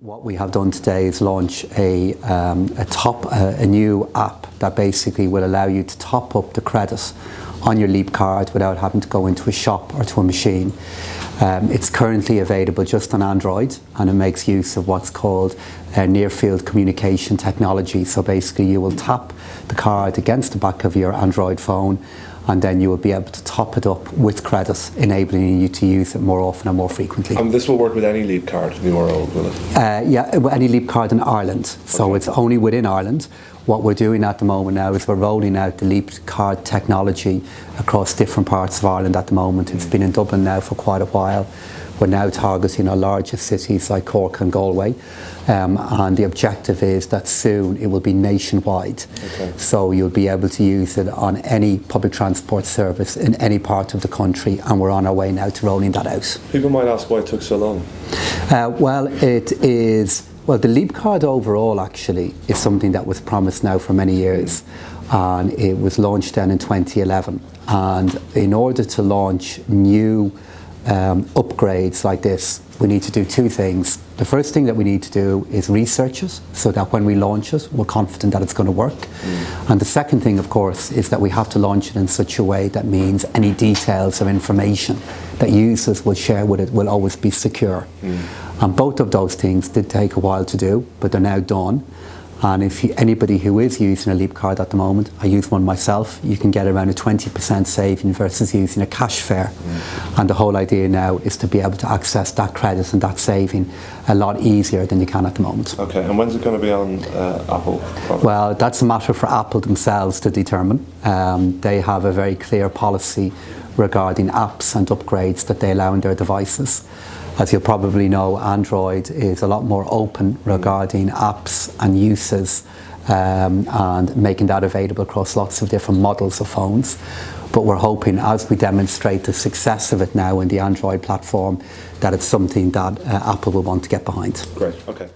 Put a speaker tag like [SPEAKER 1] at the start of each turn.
[SPEAKER 1] What we have done today is launch a new app that basically will allow you to top up the credit on your Leap card without having to go into a shop or to a machine. It's currently available just on Android, and it makes use of what's called near field communication technology. So basically you will tap the card against the back of your Android phone, and then you will be able to top it up with credit, enabling you to use it more often and more frequently.
[SPEAKER 2] And this will work with any Leap card, new or old, will it?
[SPEAKER 1] Yeah, any Leap card in Ireland. So it's only within Ireland. What we're doing at the moment now is we're rolling out the Leap card technology across different parts of Ireland at the moment. It's been in Dublin now for quite a while. We're now targeting our largest cities like Cork and Galway, and the objective is that soon it will be nationwide.
[SPEAKER 2] Okay.
[SPEAKER 1] So you'll be able to use it on any public transport service in any part of the country, and we're on our way now to rolling that out.
[SPEAKER 2] People might ask why it took so long.
[SPEAKER 1] The Leap card overall actually is something that was promised now for many years, and it was launched then in 2011. And in order to launch new upgrades like this, we need to do two things. The first thing that we need to do is research it so that when we launch it, we're confident that it's going to work. And the second thing, of course, is that we have to launch it in such a way that means any details or information that users will share with it will always be secure. And both of those things did take a while to do, but they're now done. And if anybody who is using a Leap card at the moment, I use one myself, you can get around a 20% saving versus using a cash fare. And the whole idea now is to be able to access that credit and that saving a lot easier than you can at the moment.
[SPEAKER 2] Okay, and when's it going to be on Apple products?
[SPEAKER 1] Well, that's a matter for Apple themselves to determine. They have a very clear policy regarding apps and upgrades that they allow on their devices. As you'll probably know, Android is a lot more open regarding apps and uses, and making that available across lots of different models of phones. But we're hoping, as we demonstrate the success of it now in the Android platform, that it's something that Apple will want to get behind.
[SPEAKER 2] Great, okay.